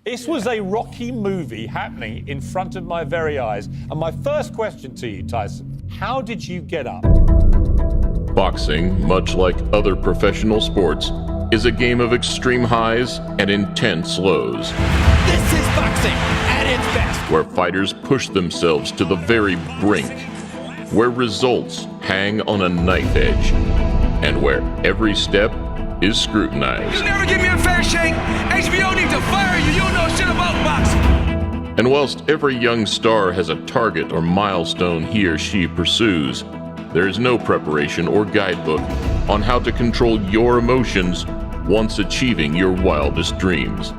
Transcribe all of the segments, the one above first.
This was a Rocky movie happening in front of my very eyes. And my first question to you, Tyson, how did you get up? Boxing, much like other professional sports, is a game of extreme highs and intense lows. This is boxing at its best. Where fighters push themselves to the very brink, where results hang on a knife edge, and where every step is scrutinized. You never give me a fair shake. HBO needs to fire you. You don't know shit about boxing. And whilst every young star has a target or milestone he or she pursues, there is no preparation or guidebook on how to control your emotions once achieving your wildest dreams.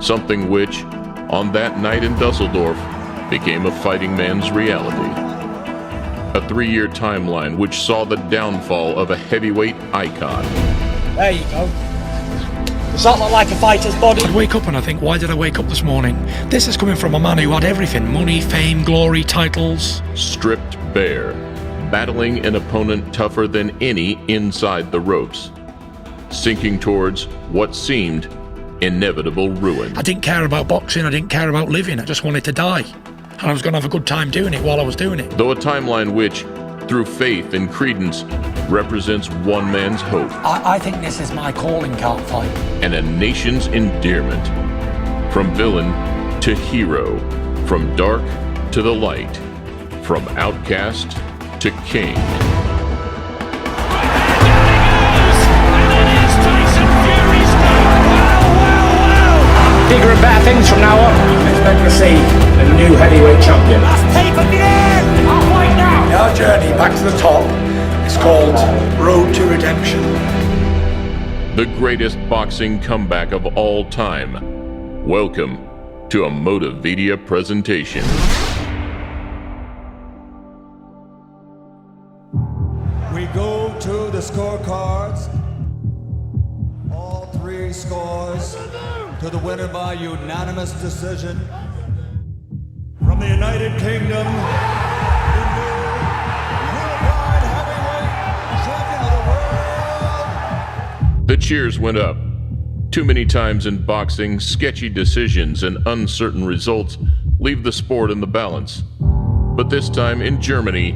Something which, on that night in Dusseldorf, became a fighting man's reality. A 3-year timeline which saw the downfall of a heavyweight icon. There you go. Does that look like a fighter's body? I'd wake up and I think, why did I wake up this morning? This is coming from a man who had everything: money, fame, glory, titles. Stripped bare, battling an opponent tougher than any inside the ropes, sinking towards what seemed inevitable ruin. I didn't care about boxing, I didn't care about living, I just wanted to die. And I was going to have a good time doing it while I was doing it. Though a timeline which, through faith and credence, represents one man's hope. I think this is my calling card fight. And a nation's endearment. From villain to hero, from dark to the light, from outcast to king. Bigger and better things from now on. Expect to see a new heavyweight champion. Last tape of the end! I'll fight now! Our journey back to the top is called Road to Redemption. The greatest boxing comeback of all time. Welcome to a Motivedia presentation. We go to the scorecards. All 3 scores to the winner by unanimous decision. From the United Kingdom, the new unified heavyweight champion of the world. The cheers went up. Too many times in boxing, sketchy decisions and uncertain results leave the sport in the balance. But this time in Germany,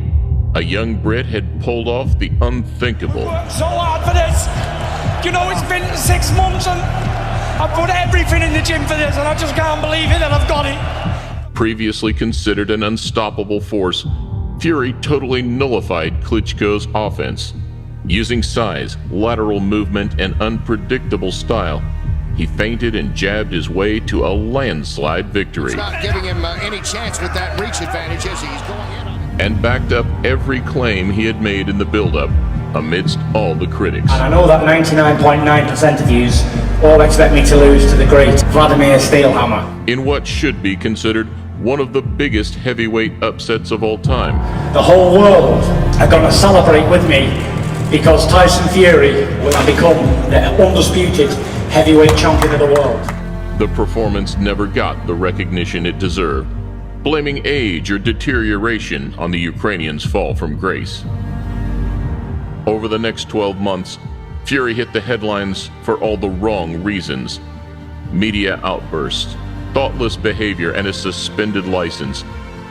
a young Brit had pulled off the unthinkable. Worked so hard for this. You know, it's been 6 months and I've put everything in the gym for this and I just can't believe it that I've got it. Previously considered an unstoppable force, Fury totally nullified Klitschko's offense. Using size, lateral movement, and unpredictable style, he feinted and jabbed his way to a landslide victory. It's not giving him any chance with that reach advantage as he's going in on it. And backed up every claim he had made in the build-up, amidst all the critics. And I know that 99.9% of yous all expect me to lose to the great Vladimir Steelhammer. In what should be considered one of the biggest heavyweight upsets of all time. The whole world are going to celebrate with me because Tyson Fury will have become the undisputed heavyweight champion of the world. The performance never got the recognition it deserved, blaming age or deterioration on the Ukrainians' fall from grace. Over the next 12 months, Fury hit the headlines for all the wrong reasons. Media outbursts, thoughtless behavior, and a suspended license.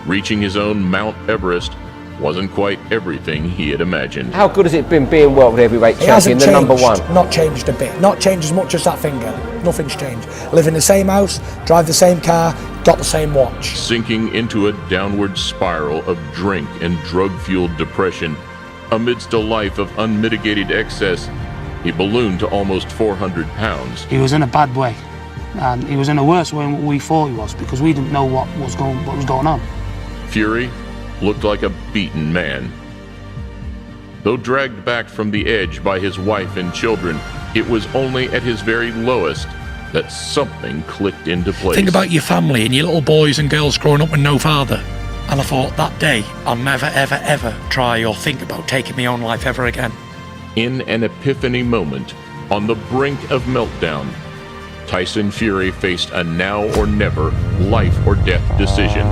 Reaching his own Mount Everest wasn't quite everything he had imagined. How good has it been being world heavyweight champion, the number one? Not changed a bit. Not changed as much as that finger. Nothing's changed. Live in the same house, drive the same car, got the same watch. Sinking into a downward spiral of drink and drug-fueled depression, amidst a life of unmitigated excess, he ballooned to almost 400 pounds. He was in a bad way, and he was in a worse way than we thought he was because we didn't know what was going on. Fury looked like a beaten man. Though dragged back from the edge by his wife and children, it was only at his very lowest that something clicked into place. Think about your family and your little boys and girls growing up with no father. And I thought, that day, I'll never, ever, ever try or think about taking my own life ever again. In an epiphany moment, on the brink of meltdown, Tyson Fury faced a now or never, life or death decision.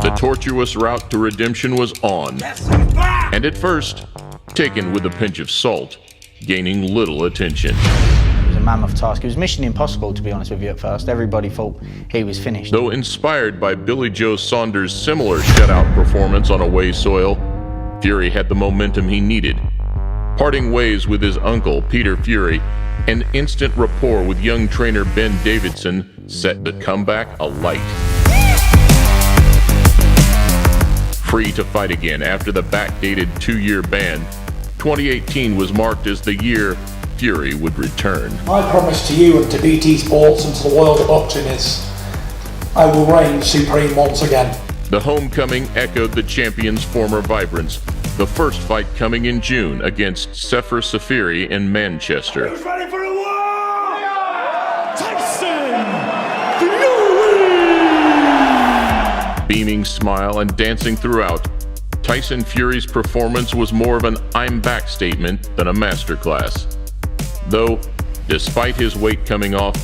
The tortuous route to redemption was on, and at first, taken with a pinch of salt, gaining little attention. It was a mammoth task. It was mission impossible, to be honest with you, at first. Everybody thought he was finished. Though inspired by Billy Joe Saunders' similar shutout performance on away soil, Fury had the momentum he needed. Parting ways with his uncle, Peter Fury, and instant rapport with young trainer Ben Davidson set the comeback alight. Free to fight again after the backdated 2-year ban, 2018 was marked as the year Fury would return. My promise to you and to BT Sports and to the world of boxing is I will reign supreme once again. The homecoming echoed the champion's former vibrance, the first fight coming in June against Sefer Safiri in Manchester. Who's ready for a war? Tyson Fury! Beaming smile and dancing throughout, Tyson Fury's performance was more of an I'm back statement than a masterclass. Though, despite his weight coming off,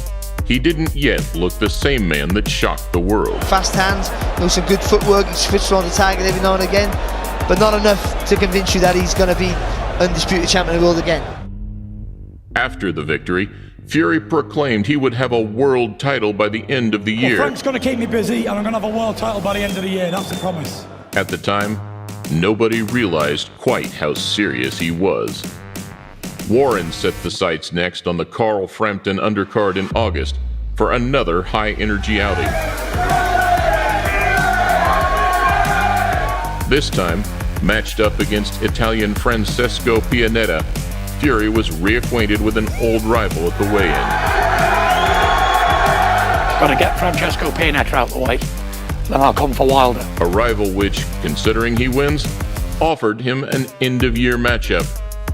he didn't yet look the same man that shocked the world. Fast hands, also good footwork, he switches on the target every now and again, but not enough to convince you that he's going to be undisputed champion of the world again. After the victory, Fury proclaimed he would have a world title by the end of the year. Frank's going to keep me busy and I'm going to have a world title by the end of the year, that's the promise. At the time, nobody realized quite how serious he was. Warren set the sights next on the Carl Frampton undercard in August for another high-energy outing. This time, matched up against Italian Francesco Pianetta, Fury was reacquainted with an old rival at the weigh-in. Gotta get Francesco Pianetta out of the way, then I'll come for Wilder. A rival which, considering he wins, offered him an end-of-year matchup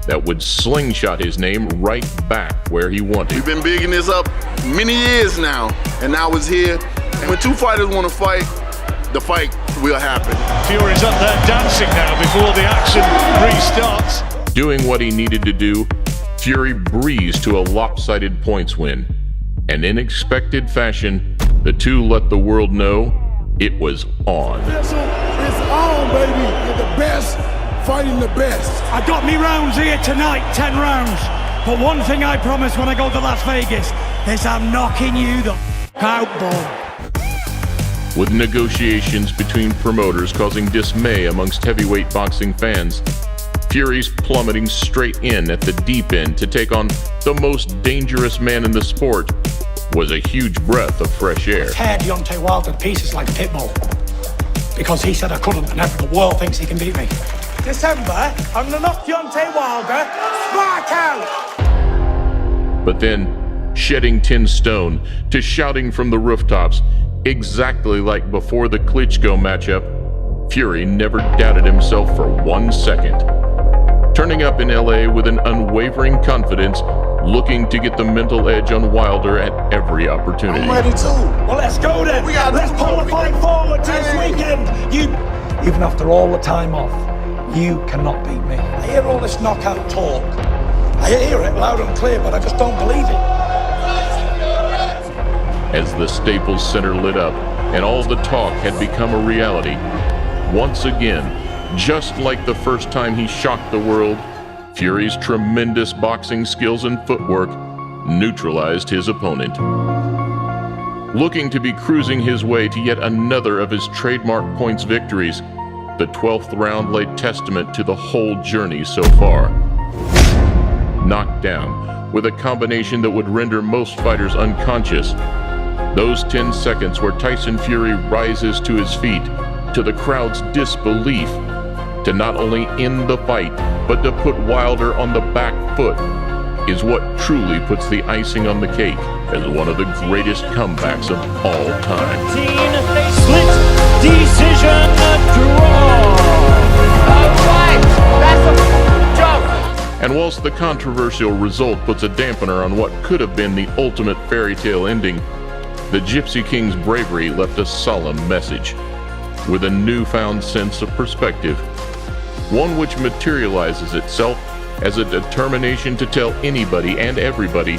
that would slingshot his name right back where he wanted. We've been bigging this up many years now, and now it's here. And when two fighters want to fight, the fight will happen. Fury's up there dancing now before the action restarts. Doing what he needed to do, Fury breezed to a lopsided points win. And in expected fashion, the two let the world know it was on. It's on, baby. You're the best fighting the best. I got me rounds here tonight, 10 rounds. But one thing I promise when I go to Las Vegas is I'm knocking you the out, boy. With negotiations between promoters causing dismay amongst heavyweight boxing fans, Fury's plummeting straight in at the deep end to take on the most dangerous man in the sport was a huge breath of fresh air. Tear Deontay Wilder to pieces like a pit bull. Because he said I couldn't, and every the world thinks he can beat me. December, I'm gonna knock Deontay Wilder spark out! But then, shedding 10 stone to shouting from the rooftops, exactly like before the Klitschko matchup, Fury never doubted himself for 1 second. Turning up in LA with an unwavering confidence, looking to get the mental edge on Wilder at every opportunity. I'm ready too. Well, let's go then. Let's pull the fight forward to this weekend. Even after all the time off, you cannot beat me. I hear all this knockout talk. I hear it loud and clear, but I just don't believe it. As the Staples Center lit up and all the talk had become a reality, once again, just like the first time he shocked the world, Fury's tremendous boxing skills and footwork neutralized his opponent. Looking to be cruising his way to yet another of his trademark points victories, the 12th round laid testament to the whole journey so far. Knocked down with a combination that would render most fighters unconscious, those 10 seconds where Tyson Fury rises to his feet, to the crowd's disbelief, to not only end the fight, but to put Wilder on the back foot, is what truly puts the icing on the cake as one of the greatest comebacks of all time. Split decision draw. All right, that's a joke. And whilst the controversial result puts a dampener on what could have been the ultimate fairy tale ending, the Gypsy King's bravery left a solemn message, with a newfound sense of perspective, one which materializes itself as a determination to tell anybody and everybody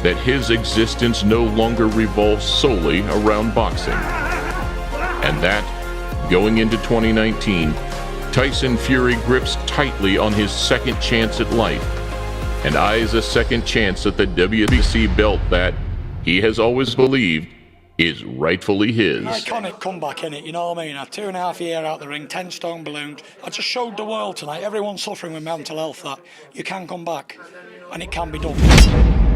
that his existence no longer revolves solely around boxing, and that Going into 2019, Tyson Fury grips tightly on his second chance at life and eyes a second chance at the WBC belt that he has always believed is rightfully his. Iconic comeback, innit? You know what I mean? I had 2.5 years out the ring, 10 stone balloons. I just showed the world tonight, everyone suffering with mental health, that you can come back and it can be done.